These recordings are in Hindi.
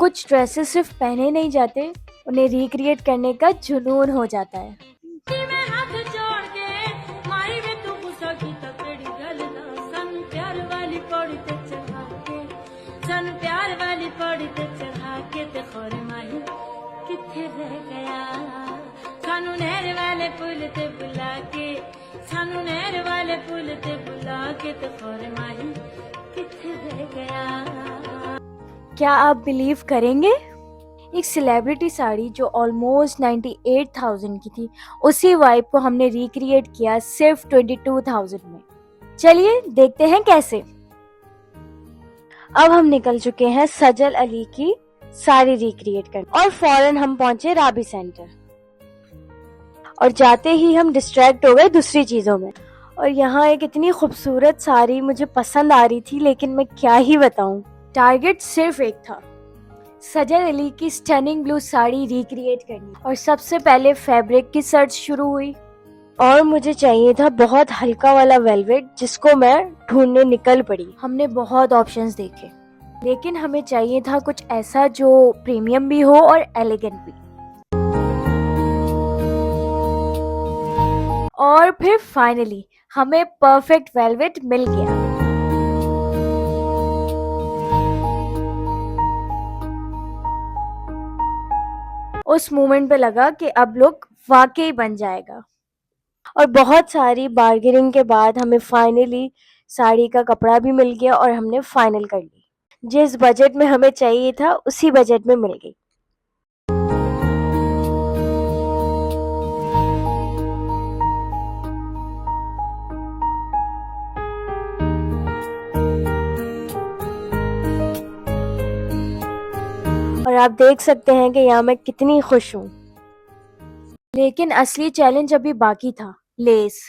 कुछ ड्रेसेस सिर्फ पहने नहीं जाते, उन्हें रिक्रिएट करने का जुनून हो जाता है। क्या आप बिलीव करेंगे, एक सेलिब्रिटी साड़ी जो ऑलमोस्ट 98,000 की थी, उसी वाइब को हमने रिक्रिएट किया सिर्फ 22,000 में। चलिए देखते हैं कैसे। अब हम निकल चुके हैं सजल अली की साड़ी रिक्रिएट करने और फौरन हम पहुंचे राबी सेंटर और जाते ही हम डिस्ट्रैक्ट हो गए दूसरी चीजों में। और यहाँ एक इतनी खूबसूरत साड़ी मुझे पसंद आ रही थी, लेकिन मैं क्या ही बताऊं, टारगेट सिर्फ एक था, सजल अली की स्टनिंग ब्लू साड़ी रिक्रिएट करनी। और सबसे पहले फैब्रिक की सर्च शुरू हुई और मुझे चाहिए था बहुत हल्का वाला वेलवेट, जिसको मैं ढूंढने निकल पड़ी। हमने बहुत ऑप्शंस देखे, लेकिन हमें चाहिए था कुछ ऐसा जो प्रीमियम भी हो और एलिगेंट भी। और फिर फाइनली हमें परफेक्ट वेलवेट मिल गया। उस मोमेंट पे लगा कि अब लुक वाकई बन जाएगा। और बहुत सारी बार्गेनिंग के बाद हमें फाइनली साड़ी का कपड़ा भी मिल गया और हमने फाइनल कर ली। जिस बजट में हमें चाहिए था उसी बजट में मिल गई। और आप देख सकते हैं कि यहाँ मैं कितनी खुश हूँ। लेकिन असली चैलेंज अभी बाकी था। लेस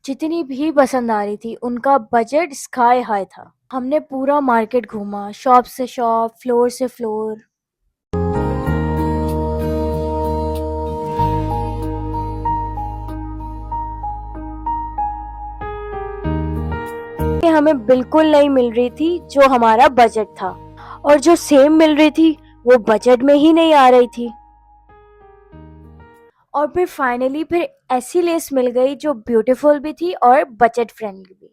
जितनी भी पसंद आ रही थी, उनका बजट स्काई हाई था। हमने पूरा मार्केट घूमा, शॉप से शॉप, फ्लोर से फ्लोर। हमें बिल्कुल नहीं मिल रही थी जो हमारा बजट था, और जो सेम मिल रही थी वो बजट में ही नहीं आ रही थी। और फिर फाइनली ऐसी लेस मिल गई जो ब्यूटीफुल भी थी और बजट फ्रेंडली भी।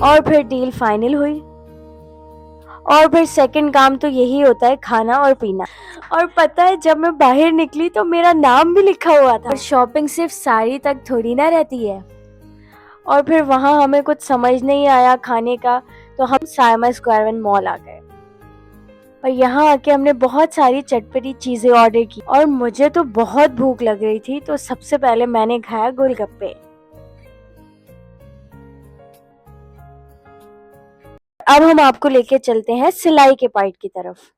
और फिर डील फाइनल हुई। और फिर सेकंड काम तो यही होता है, खाना और पीना। और पता है, जब मैं बाहर निकली तो मेरा नाम भी लिखा हुआ था। और शॉपिंग सिर्फ साड़ी तक थोड़ी ना रहती है। और फिर वहां हमें कुछ समझ नहीं आया खाने का, तो हम साइमा स्क्वायर मॉल आ गए। और यहाँ आके हमने बहुत सारी चटपटी चीजें ऑर्डर की और मुझे तो बहुत भूख लग रही थी, तो सबसे पहले मैंने खाया गोलगप्पे। अब हम आपको लेके चलते हैं सिलाई के पार्ट की तरफ।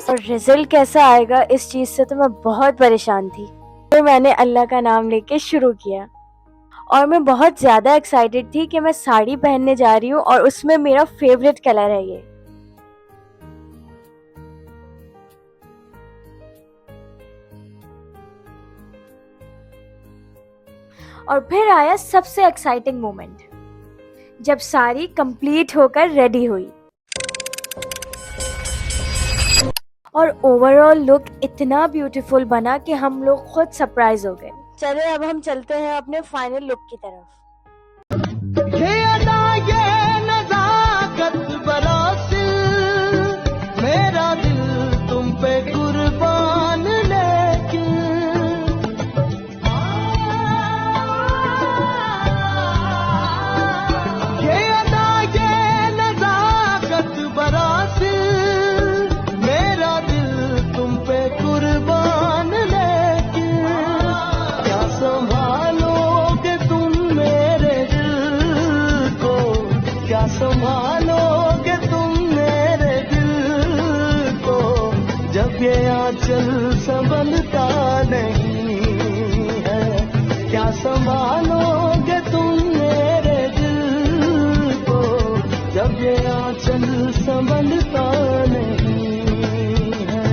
और रिजल्ट कैसा आएगा इस चीज से तो मैं बहुत परेशान थी। फिर मैंने अल्लाह का नाम लेके शुरू किया और मैं बहुत ज्यादा एक्साइटेड थी कि मैं साड़ी पहनने जा रही हूँ और उसमें मेरा फेवरेट कलर है ये। और फिर आया सबसे एक्साइटिंग मोमेंट, जब साड़ी कंप्लीट होकर रेडी हुई और ओवरऑल लुक इतना ब्यूटीफुल बना कि हम लोग खुद सरप्राइज हो गए। चलिए अब हम चलते हैं अपने फाइनल लुक की तरफ। ये अदा ये नज़ाकत बरासिल, मेरा दिल तुम पे कुर्बान लेकिन ये अदा संभालोगे तुम मेरे दिल को, जब ये आंचल संभलता नहीं है।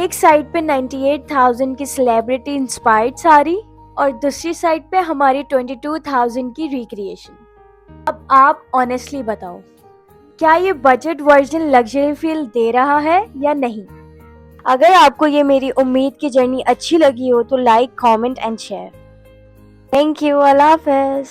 एक साइड पे 98,000 की सेलिब्रिटी इंस्पायर्ड साड़ी और दूसरी साइड पे हमारी 22,000 की रिक्रिएशन। अब आप ऑनेस्टली बताओ, क्या ये बजट वर्जन लग्जरी फील दे रहा है या नहीं? अगर आपको ये मेरी उम्मीद की जर्नी अच्छी लगी हो तो like, comment and share. Thank you, Allah Hafiz.